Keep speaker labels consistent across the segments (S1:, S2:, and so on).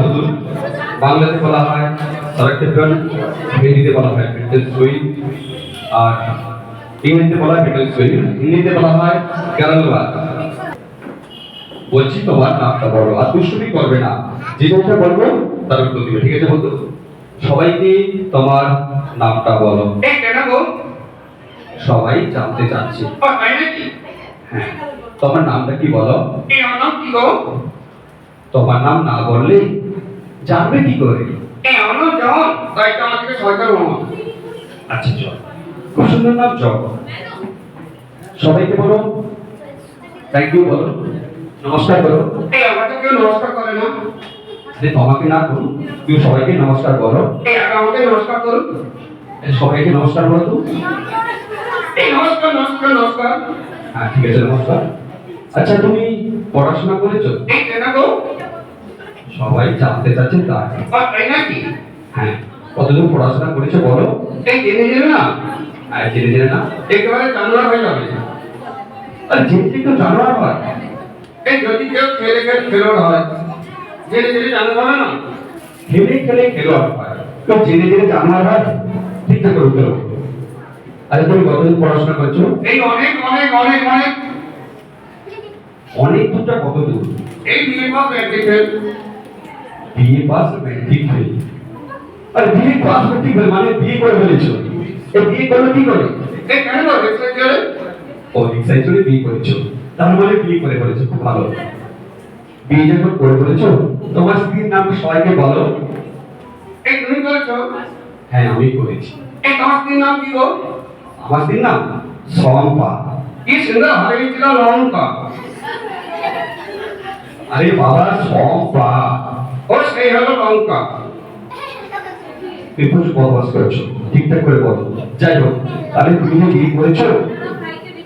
S1: হুজুর বাংলাতে বলা হয় সারাক্ষণ, হিন্দিতে বলা হয় মেন্টাল সুইট, আর ইংরেজিতে বলা হয় মেন্টাল সুইট, হিন্দিতে বলা হয় কেরালা। বলছি তোমার নামটা বলো, আর দুষ্টুমি করবে না, যেটা বলবো তার উত্তর দিবে, ঠিক আছে বন্ধু? সবাইকে তোমার নামটা বলো।
S2: এই কেন গো?
S1: সবাই জানতে চাচ্ছে।
S2: তাই নাকি?
S1: হ্যাঁ, তোমার নামটা কি বলো?
S2: এই আমার নাম কি গো?
S1: তোমার নাম না বললে জানবে কি করে?
S2: এই আমার নাম জন, তাই তো আমাকে সরকার মামা।
S1: আচ্ছা চল, খুব সুন্দর নাম জন। সবাইকে বলো থ্যাংক ইউ বলো, নমস্কার বলো।
S2: এই আমাকে কেউ নমস্কার করে না।
S1: আরে তোমাকে না করুন, তুমি সবাইকে নমস্কার বলো।
S2: এই আগে আমাকে নমস্কার করুন।
S1: সবাইকে নমস্কার বলো তো।
S2: এই নমস্কার নমস্কার নমস্কার।
S1: হ্যাঁ ঠিক আছে, নমস্কার। আচ্ছা তুমি পড়াশোনা করেছো?
S2: এই কেন গো?
S1: সবাই জানতে চাচ্ছে তাই।
S2: তাই নাকি?
S1: হ্যাঁ, কতদূর পড়াশোনা করেছো বলো?
S2: এই জেনে জেনে না
S1: আর জেনে জেনে না?
S2: একেবারে জানোয়ার হয়ে যাবে।
S1: আর জেনে তো জানোয়ার হয়।
S2: এই যদি কেউ খেলে খেলে খেলোয়াড় হয়, জেনে জেনে জানোয়ার হয় না।
S1: খেলে খেলে খেলোয়াড় হয়, তো জেনে জেনে জানোয়ার হয়? ঠিকঠাক করে উত্তর বলো। আরে তুমি কতদূর পড়াশোনা করছো?
S2: এই অনেক অনেক অনেক অনেক।
S1: অনেক দূরটা কত দূর?
S2: এই বিয়ে pass matric fail.
S1: BA pass matric fail? আরে বিএ পাস ম্যাট্রিক ফেল মানে বিয়ে করে ফেলেছো? এই বিয়ে করলে কি করে?
S2: এই কেন গো? রিক্সায় চড়ে?
S1: ও রিক্সায় চড়ে বিয়ে করেছো, তার মানে বিয়ে করে ফেলেছো, খুব ভালো। বিয়ে যখন করে ফেলেছো, তোমার স্ত্রীর নাম সবাইকে বলো।
S2: এই তুমি করেছো?
S1: হ্যাঁ আমি করেছি।
S2: এই তোমার স্ত্রীর নাম কি গো?
S1: আমার স্ত্রীর নাম শম্পা।
S2: কি সুন্দর হয়ে গেছিল লঙ্কা।
S1: আরে বাবা শম্পা।
S2: ও সেই হলো লঙ্কা।
S1: তুমি প্রচুর বদমাস করছো, ঠিকঠাক করে বলো। যাই হোক, তাহলে তুমি যে বিয়ে করেছো,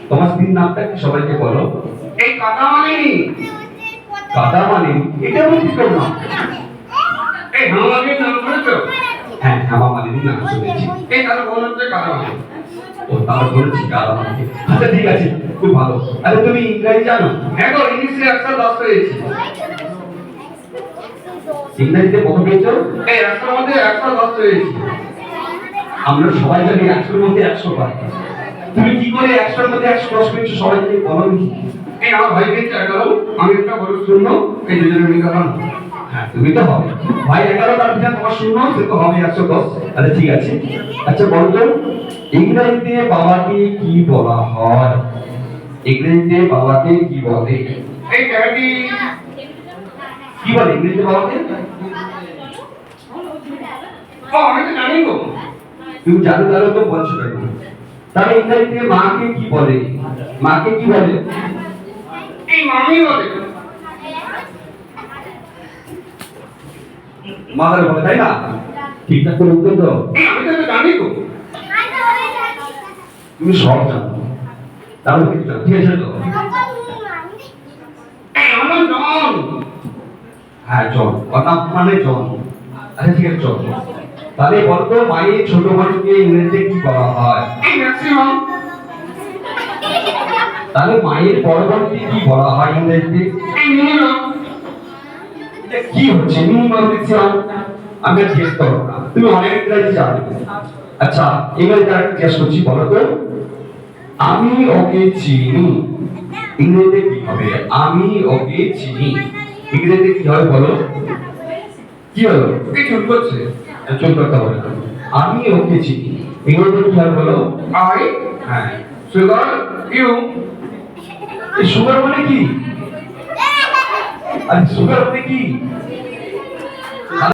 S1: তোমার স্ত্রীর নামটা কি সবাইকে বলো।
S2: এই কথা মানেনি।
S1: কাদা মানে এটা আমি কি করলাম?
S2: এই হামাদের নাম শুনেছো?
S1: হ্যাঁ হেমা মালিনীর নাম শুনেছি।
S2: এই তাহলে বলো হচ্ছে কাদা মানে।
S1: ও তার বলেছি কাদা মালিনী। আচ্ছা ঠিক আছে, খুব ভালো। আরে তুমি ইংরেজি জানো?
S2: হ্যাঁ গো, ইংলিশে 110 পেয়েছি।
S1: ইংরেজিতে কত পেয়েছো?
S2: এই 100 মধ্যে 110 পেয়েছি।
S1: আমরা সবাই জানি 100-এর মধ্যে 100 পাই। তুমি কি করে 100-এর মধ্যে 110 পেয়েছো সবাইকে বলো দেখি।
S2: এই আমার ভাই পেয়েছে 11, আমি একটা বড় শূন্য, এই দুজনে মিলে গেলাম।
S1: হ্যাঁ তুমি তো হবে ভাই 11, তার ভিতরে তোমার শূন্য, সে তো হবে 110। আচ্ছা ঠিক আছে। আচ্ছা বলো তো, ইংরেজিতে বাবাকে কি বলা হয়? ইংরেজিতে বাবাকে কি বলে?
S2: এই ড্যাডি।
S1: কি বলে ইংরেজিতে বাবাকে?
S2: ও আমি তো জানি গো।
S1: তুমি জানো তাহলে তো বলছো কেন? তাহলে ইংরেজিতে মাকে কি বলে? মাকে কি বলে?
S2: এই মামি বলে।
S1: মাদার বলে, তাই না? ঠিকঠাক করে উত্তর দাও।
S2: এই আমি তো জানি গো।
S1: তুমি সব জানো, তাহলে কি জানো? ঠিক আছে তো?
S2: এই আমার জন।
S1: হ্যাঁ জন, কথা মানে জন। আচ্ছা ঠিক আছে জন। তাহলে বলো তো, মায়ের ছোট বোনকে ইংরেজিতে কি বলা হয়?
S2: এই ম্যাক্সিমাম।
S1: তাহলে মায়ের বড় বোনকে কি বলা হয় ইংরেজিতে?
S2: এই মিনিমাম।
S1: এটা কি হচ্ছে মিনিমাম ম্যাক্সিমাম? আমি আর জিজ্ঞেস করবো না, তুমি অনেক ইংরেজি জানো। আচ্ছা ইংরেজিতে আরেকটা জিজ্ঞেস করছি, বলো তো, আমি ওকে চিনি ইংরেজিতে কি হবে? আমি ওকে চিনি ইংরেজিতে কি হবে বলো? কি হলো?
S2: এই চুপ করছে।
S1: চুপ করতে হবে না। আমি ওকে চিনি ইংরেজিতে কি হবে বলো?
S2: আই
S1: হ্যাঁ,
S2: সুগার ইউ।
S1: এই সুগার মানে কি? আরে সুগার মানে কি?